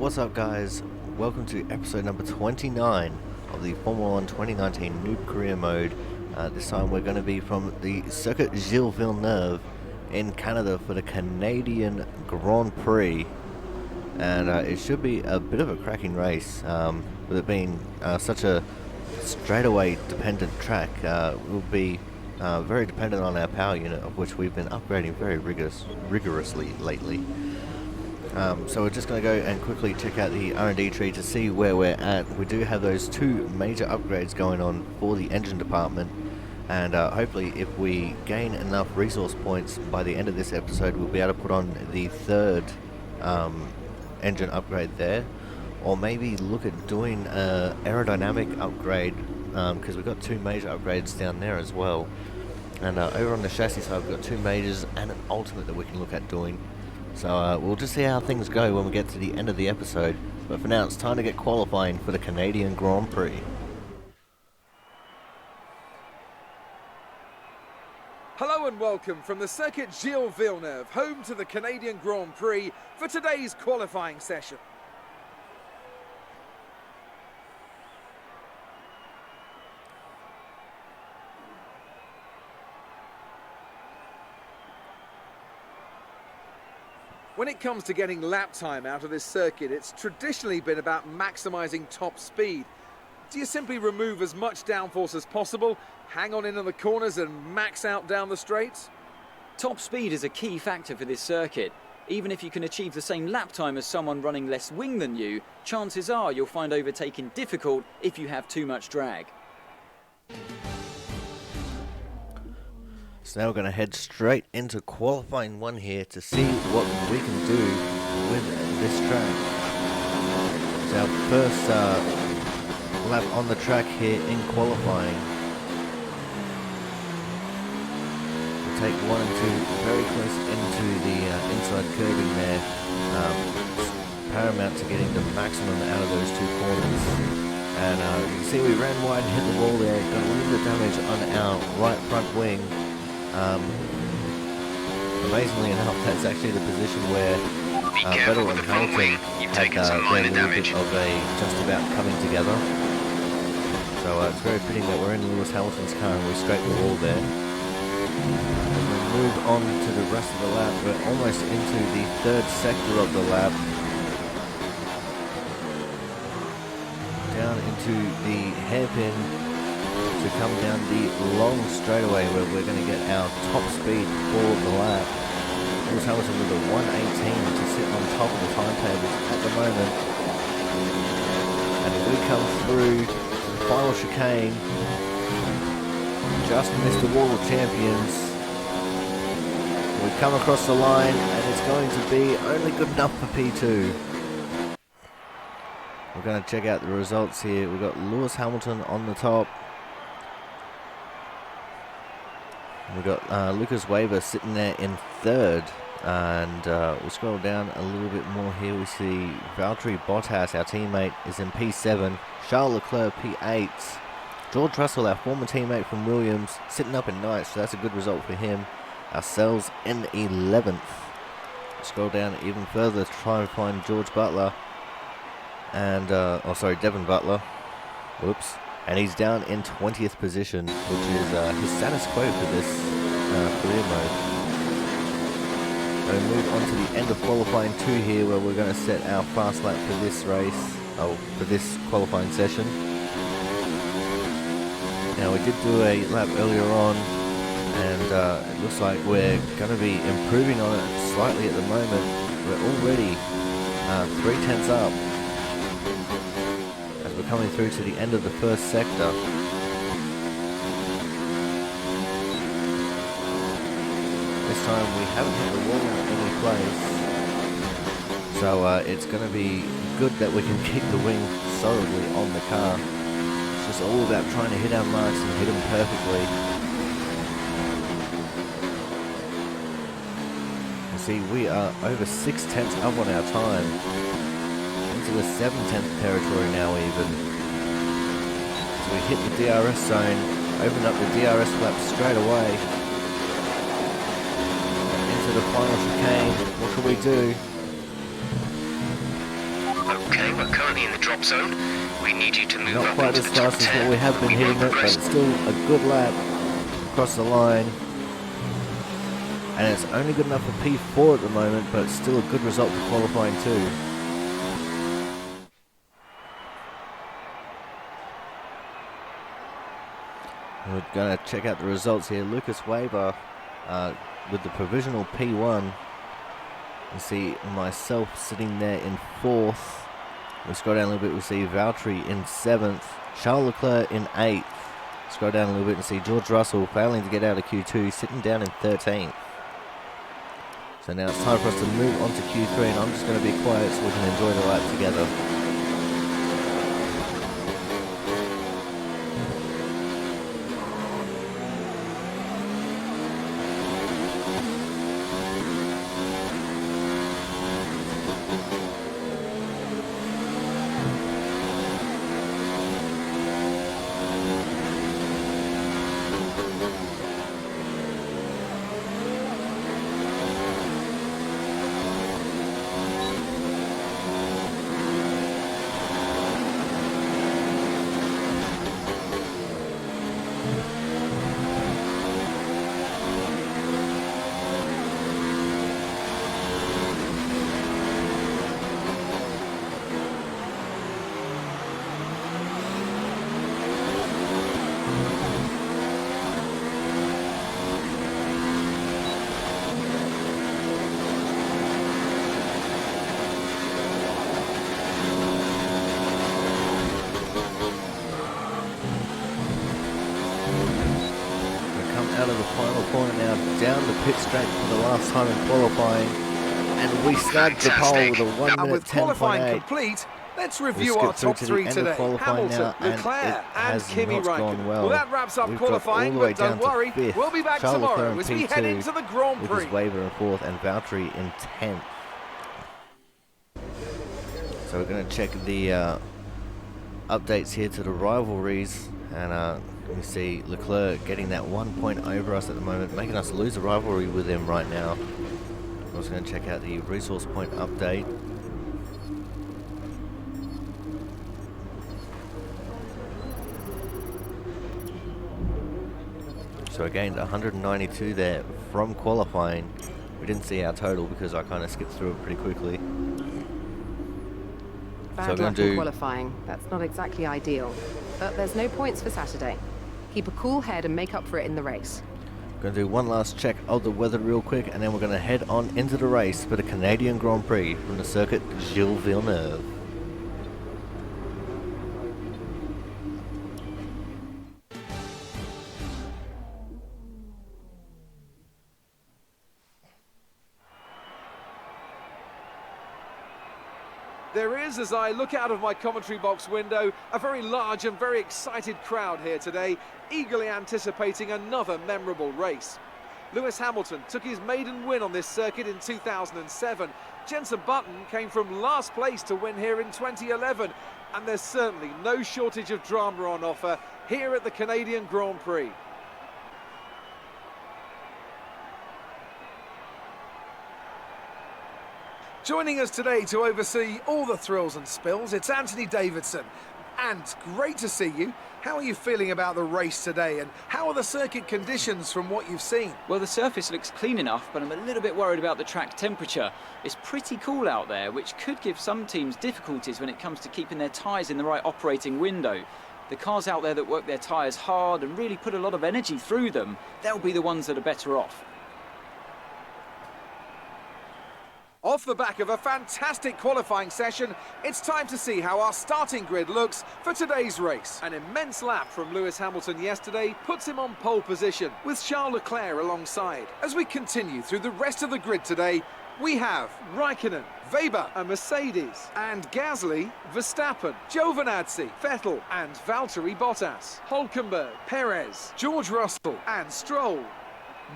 What's up, guys? Welcome to episode number 29 of the Formula 1 2019 Noob Career Mode. This time we're going to be from the Circuit Gilles Villeneuve in Canada for the Canadian Grand Prix. And it should be a bit of a cracking race, with it being such a straightaway dependent track. We'll be very dependent on our power unit, of which we've been upgrading very rigorously lately. So we're just going to go and quickly check out the R&D tree to see where we're at. We do have those two major upgrades going on for the engine department, and hopefully if we gain enough resource points by the end of this episode, we'll be able to put on the third engine upgrade there, or maybe look at doing an aerodynamic upgrade, because we've got two major upgrades down there as well. And over on the chassis side, we've got two majors and an ultimate that we can look at doing. So we'll just see how things go when we get to the end of the episode. But for now, it's time to get qualifying for the Canadian Grand Prix. Hello and welcome from the Circuit Gilles Villeneuve, home to the Canadian Grand Prix, for today's qualifying session. When it comes to getting lap time out of this circuit, it's traditionally been about maximising top speed. Do you simply remove as much downforce as possible, hang on in the corners and max out down the straights? Top speed is a key factor for this circuit. Even if you can achieve the same lap time as someone running less wing than you, chances are you'll find overtaking difficult if you have too much drag. So now we're going to head straight into qualifying one here to see what we can do with this track. So our first lap on the track here in qualifying. We'll take 1 and 2 very close into the inside curving there. Paramount to getting the maximum out of those two corners. And you can see we ran wide and hit the wall there. Got a little bit of damage on our right front wing. Amazingly enough, that's actually the position where Vettel and Hamilton had a little bit of a just about coming together. So it's very fitting that we're in Lewis Hamilton's car and we scrape the wall there. We'll move on to the rest of the lap. We're almost into the third sector of the lap. Down into the hairpin to come down the long straightaway where we're going to get our top speed for the lap. Lewis Hamilton with a 1:18 to sit on top of the timetable at the moment. And we come through the final chicane, just missed the wall of champions. We come across the line and it's going to be only good enough for P2. We're going to check out the results here. We've got Lewis Hamilton on the top. We've got Lucas Weber sitting there in third, and we'll scroll down a little bit more here. We see Valtteri Bottas, our teammate, is in P7, Charles Leclerc P8, George Russell, our former teammate from Williams, sitting up in ninth, so that's a good result for him. Ourselves in 11th. Scroll down even further to try and find George Butler, and Devin Butler. Whoops. And he's down in 20th position, which is his status quo for this career mode. We'll move on to the end of qualifying 2 here, where we're going to set our fast lap for this race, for this qualifying session. Now we did do a lap earlier on, and it looks like we're going to be improving on it slightly at the moment. We're already 3/10 up. We're coming through to the end of the first sector. This time we haven't hit the wall in any place. So it's going to be good that we can keep the wing solidly on the car. It's just all about trying to hit our marks and hit them perfectly. You see, we are over 6/10 up on our time. To the 7/10 territory now even. So we hit the DRS zone, open up the DRS flap straight away. Into the final chicane. What can we do? Okay, we're currently in the drop zone. We need you to move Not up quite into as the top fast as 10. what we have been We hitting won't it, but progress. it's still a good lap across the line. And it's only good enough for P4 at the moment, but it's still a good result for qualifying too. We're going to check out the results here. Lucas Weber with the provisional P1. You see myself sitting there in 4th. We scroll down a little bit, we see Valtteri in 7th. Charles Leclerc in 8th. Scroll down a little bit and see George Russell failing to get out of Q2, sitting down in 13th. So now it's time for us to move on to Q3, and I'm just going to be quiet so we can enjoy the lap together. Out of the final corner now, down the pit straight for the last time in qualifying, and we snagged the pole with a 1 And minute with qualifying 10.8. complete, let's We review our skipped through top to the three end of today. qualifying Hamilton, now, and it Leclerc, and has Kimi not gone Raikkonen. well. That wraps up We've dropped all qualifying, the way but don't down to worry, 5th. we'll be back Charles tomorrow Leclerc as in we head P2, into the Grand Prix. Lucas Weber in 4th and Valtteri in 10th. So we're going to check the updates here to the rivalries, and we see Leclerc getting that 1 point over us at the moment, making us lose a rivalry with him right now. I'm also going to check out the resource point update. So I gained 192 there from qualifying. We didn't see our total because I kind of skipped through it pretty quickly. Bad luck in qualifying. That's not exactly ideal. But there's no points for Saturday. Keep a cool head and make up for it in the race. Going to do one last check of the weather real quick, and then we're going to head on into the race for the Canadian Grand Prix from the circuit Gilles Villeneuve. There is, as I look out of my commentary box window, a very large and very excited crowd here today, eagerly anticipating another memorable race. Lewis Hamilton took his maiden win on this circuit in 2007. Jenson Button came from last place to win here in 2011. And there's certainly no shortage of drama on offer here at the Canadian Grand Prix. Joining us today to oversee all the thrills and spills, it's Anthony Davidson. And great to see you. How are you feeling about the race today, and how are the circuit conditions from what you've seen? Well, the surface looks clean enough, but I'm a little bit worried about the track temperature. It's pretty cool out there, which could give some teams difficulties when it comes to keeping their tyres in the right operating window. The cars out there that work their tyres hard and really put a lot of energy through them, they'll be the ones that are better off. Off the back of a fantastic qualifying session, it's time to see how our starting grid looks for today's race. An immense lap from Lewis Hamilton yesterday puts him on pole position, with Charles Leclerc alongside. As we continue through the rest of the grid today, we have Raikkonen, Weber, a Mercedes, and Gasly, Verstappen, Giovinazzi, Vettel, and Valtteri Bottas, Hülkenberg, Perez, George Russell, and Stroll,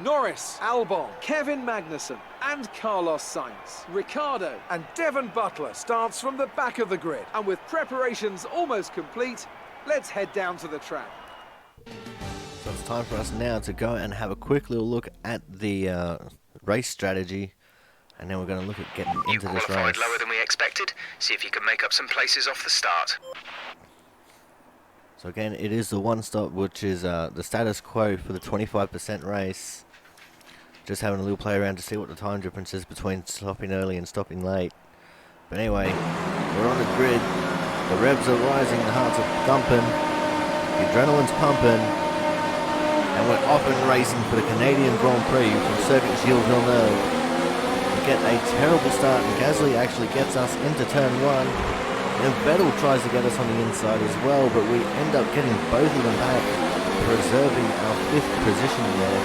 Norris, Albon, Kevin Magnussen, and Carlos Sainz. Ricciardo and Devon Butler starts from the back of the grid. And with preparations almost complete, let's head down to the track. So it's time for us now to go and have a quick little look at the race strategy. And then we're going to look at getting You into this qualified race. lower than we expected. See if you can make up some places off the start. So again, it is the one stop, which is the status quo for the 25% race. Just having a little play around to see what the time difference is between stopping early and stopping late. But anyway, we're on the grid. The revs are rising, the hearts are thumping, the adrenaline's pumping, and we're off and racing for the Canadian Grand Prix from Circuit Gilles Villeneuve. We get a terrible start, and Gasly actually gets us into turn 1. And Vettel tries to get us on the inside as well, but we end up getting both of them back, preserving our 5th position there.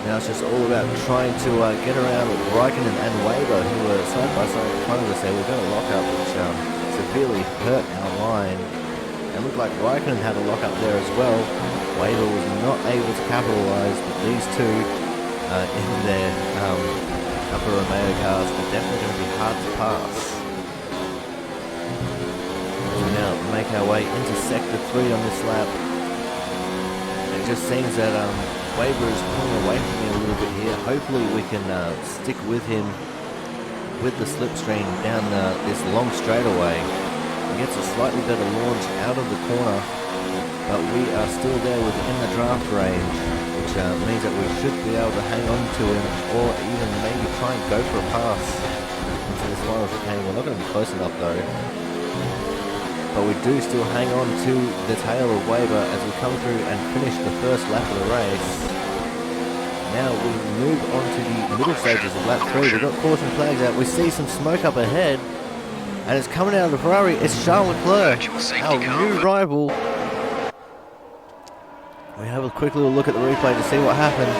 Now it's just all about trying to get around Raikkonen and Weber, who were side by side in front of us there. We're going to lock up, which severely hurt our line. It looked like Raikkonen had a lock up there as well. Weber was not able to capitalise, but these two in their Alfa Romeo cars are definitely going to be hard to pass. So we now make our way into Sector 3 on this lap. It just seems that Weber is pulling away from me a little bit here. Hopefully we can stick with him with the slipstream down this long straightaway. He gets a slightly better launch out of the corner, but we are still there within the draft range, which means that we should be able to hang on to him, or even maybe try and go for a pass into this final chicane. We're not going to be close enough though. But we do still hang on to the tail of Weber as we come through and finish the first lap of the race. Now we move on to the middle stages of lap 3. We've got caution flags out. We see some smoke up ahead, and it's coming out of the Ferrari. It's Charles Leclerc, our new rival. We have a quick little look at the replay to see what happened.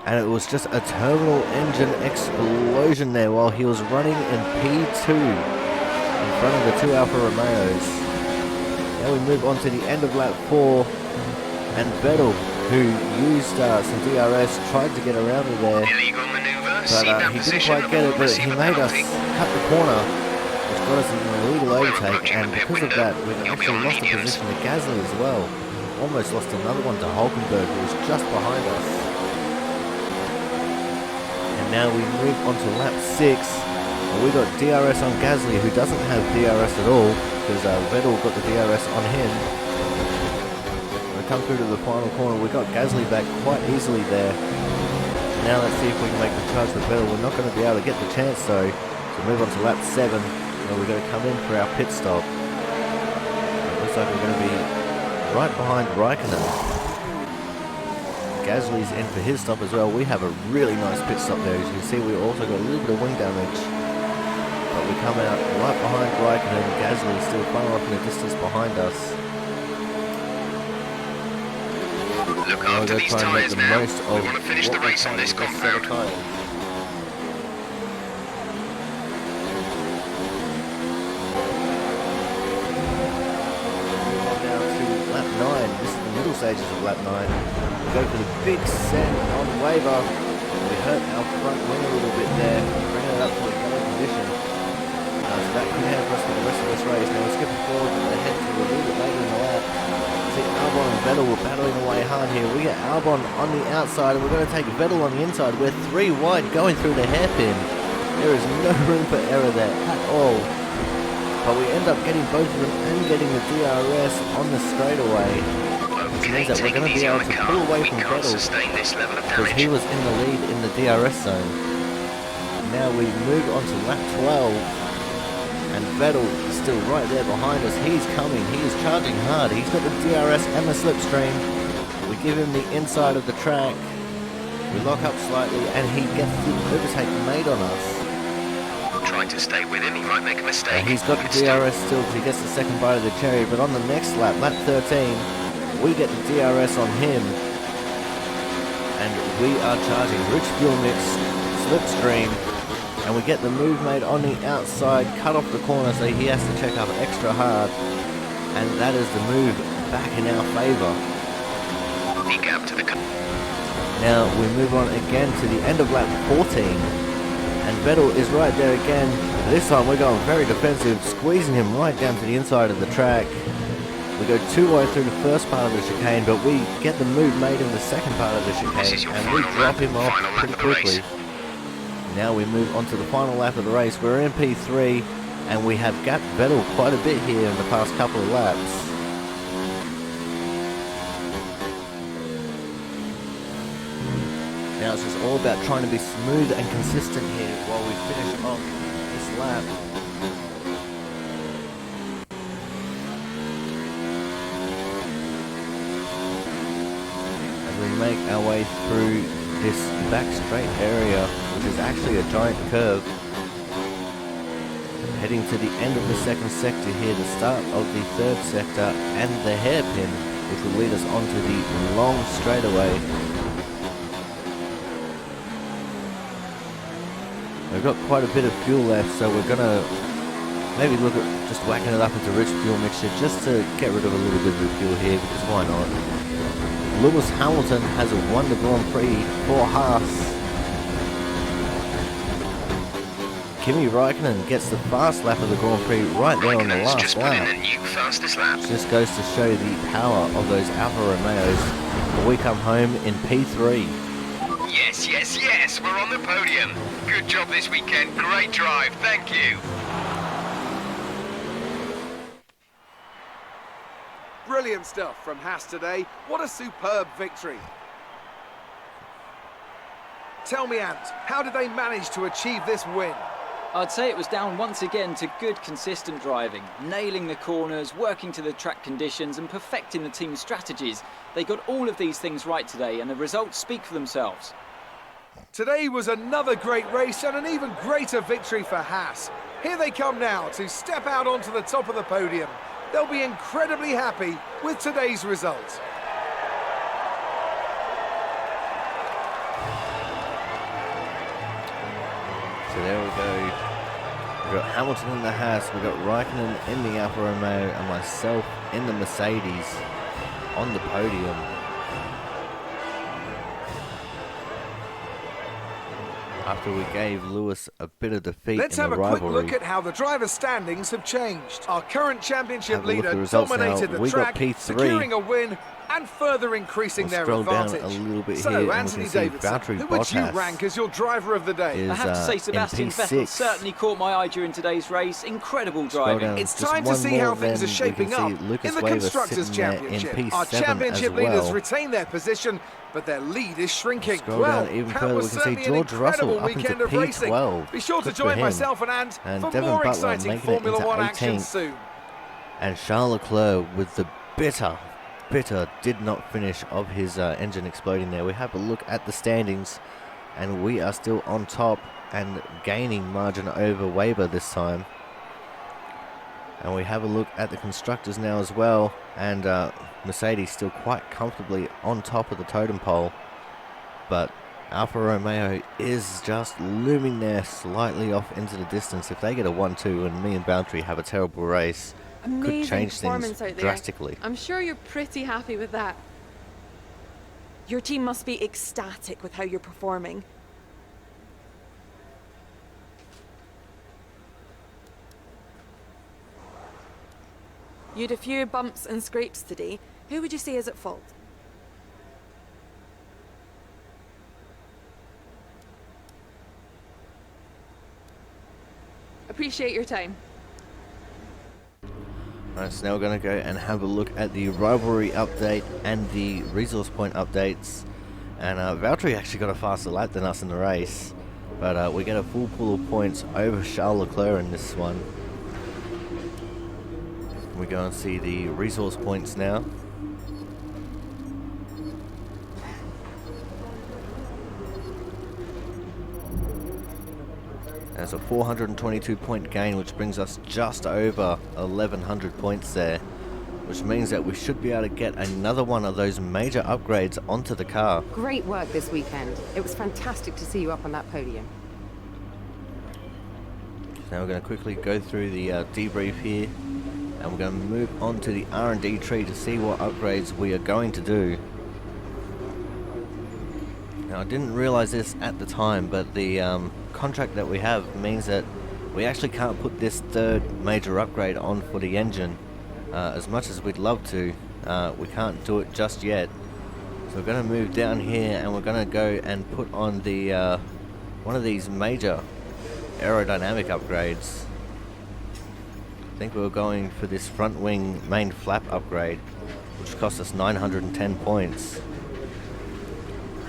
And it was just a terminal engine explosion there while he was running in P2 in front of the 2 Alfa Romeos. Now we move on to the end of lap 4, and Vettel, who used some DRS, tried to get around it there, Illegal maneuver. but he didn't quite get it, but he made us cut the corner, which got us in an illegal overtake, and because of that we actually lost a position to Gasly as well. Almost lost another one to Hulkenberg, who was just behind us. And now we move on to lap 6. We got DRS on Gasly, who doesn't have DRS at all, because Vettel got the DRS on him. When we come through to the final corner, we got Gasly back quite easily there. Now let's see if we can make the charge for Vettel. We're not going to be able to get the chance though. So move on to lap 7, where we're going to come in for our pit stop. It looks like we're going to be right behind Raikkonen. Gasly's in for his stop as well. We have a really nice pit stop there. As you can see, we also got a little bit of wing damage. But we come out right behind Raikkonen. Gasly still far off in the distance behind us. Look after these tyres now. We want to finish the race on this compound. This is the middle stages of lap 9. We go for the big send on Weber. We hurt our front wing a little bit there, bringing it up to a better condition. So that could have us for the rest of this race. Now we're skipping forward ahead to a little bit later in the lap. See, Albon and Vettel were battling away hard here. We get Albon on the outside, and we're going to take Vettel on the inside. We're 3 wide going through the hairpin. There is no room for error there at all. But we end up getting both of them and getting the DRS on the straightaway. Which means that we're going to be able to pull away from Vettel, because he was in the lead in the DRS zone. Now we move on to lap 12, and Vettel is still right there behind us. He's coming, he is charging hard. He's got the DRS and the slipstream. We give him the inside of the track. We lock up slightly, and he gets the overtake made on us. Trying to stay with him, he might make a mistake. And he's got the DRS still, because he gets the second bite of the cherry. But on the next lap, lap 13, we get the DRS on him, and we are charging rich fuel mix, slipstream, and we get the move made on the outside, cut off the corner, so he has to check up extra hard, and that is the move back in our favour. Now we move on again to the end of lap 14, and Vettel is right there again. This time we're going very defensive, squeezing him right down to the inside of the track. We go 2-0 through the first part of the chicane, but we get the move made in the second part of the chicane, and we drop him off pretty quickly. Now we move on to the final lap of the race. We're in P3, and we have gapped Vettel quite a bit here in the past couple of laps. Now it's just all about trying to be smooth and consistent here while we finish off this lap. As we make our way through this back straight area, which is actually a giant curve. Heading to the end of the second sector here, the start of the third sector and the hairpin, which will lead us onto the long straightaway. We've got quite a bit of fuel left, so we're going to maybe look at just whacking it up into rich fuel mixture just to get rid of a little bit of the fuel here, because why not? Lewis Hamilton has won the Grand Prix for Haas. Kimi Raikkonen gets the fast lap of the Grand Prix right there on the last just lap. put in a new fastest lap. Just goes to show the power of those Alfa Romeos. We come home in P3. Yes, yes, yes, we're on the podium. Good job this weekend, great drive, thank you. Brilliant stuff from Haas today. What a superb victory. Tell me, Ant, how did they manage to achieve this win? I'd say it was down once again to good, consistent driving, nailing the corners, working to the track conditions and perfecting the team's strategies. They got all of these things right today, and the results speak for themselves. Today was another great race and an even greater victory for Haas. Here they come now to step out onto the top of the podium. They'll be incredibly happy with today's result. So there we go. We've got Hamilton in the Haas, we've got Raikkonen in the Alfa Romeo, and myself in the Mercedes on the podium. After we gave Lewis a bit of defeat Let's in have the a rivalry. quick look at how the driver standings have changed. Our current championship Have a look at leader the results dominated now. the We got track, P3. securing a win and further increasing We'll their scroll down advantage. a little bit So, here and we Anthony can see Davidson, Valtteri who would you Bottas rank as your driver of the day? is I have to say in Sebastian P6. Vettel certainly caught my eye during today's race. Incredible driving. down. It's Just time to one see more, how things then are shaping we can up see Lucas in the Weber Constructors' sitting there in Championship. Our P7 championship as well. leaders retain their position, but their lead is shrinking. Scroll well, down even that further, was we can see certainly an George Russell incredible up into weekend of racing. P12. Be sure to Good for join him. myself and Ant And for Devin more Butler exciting making it Formula into One action 18th. soon. And Charles Leclerc with the bitter did not finish of his engine exploding there. We have a look at the standings, and we are still on top and gaining margin over Weber this time. And we have a look at the constructors now as well, and Mercedes still quite comfortably on top of the totem pole, but Alfa Romeo is just looming there slightly off into the distance. If they get a 1-2 and me and Boundary have a terrible race, Amazing could change performance things out there. drastically. I'm sure you're pretty happy with that. Your team must be ecstatic with how you're performing. You had a few bumps and scrapes today. Who would you say is at fault? Appreciate your time. Alright, so now we're going to go and have a look at the rivalry update and the resource point updates. And Valtteri actually got a faster lap than us in the race, but we get a full pool of points over Charles Leclerc in this one. We go and see the resource points now. There's a 422 point gain, which brings us just over 1100 points there, which means that we should be able to get another one of those major upgrades onto the car. Great work this weekend. It was fantastic to see you up on that podium. Now we're going to quickly go through the debrief here, and we're going to move on to the R&D tree to see what upgrades we are going to do. Now I didn't realize this at the time, but the contract that we have means that we actually can't put this third major upgrade on for the engine as much as we'd love to, we can't do it just yet. So we're going to move down here and we're going to go and put on the one of these major aerodynamic upgrades. I think we were going for this front wing main flap upgrade, which cost us 910 points.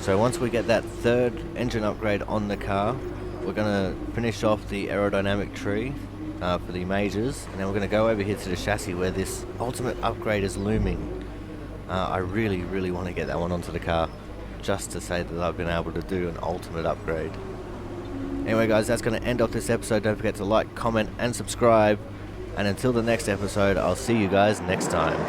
So once we get that third engine upgrade on the car, we're going to finish off the aerodynamic tree for the majors, and then we're going to go over here to the chassis where this ultimate upgrade is looming. I really want to get that one onto the car, just to say that I've been able to do an ultimate upgrade. Anyway guys, that's going to end off this episode. Don't forget to like, comment and subscribe, and until the next episode, I'll see you guys next time.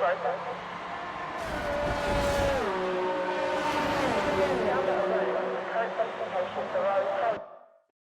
Perfect.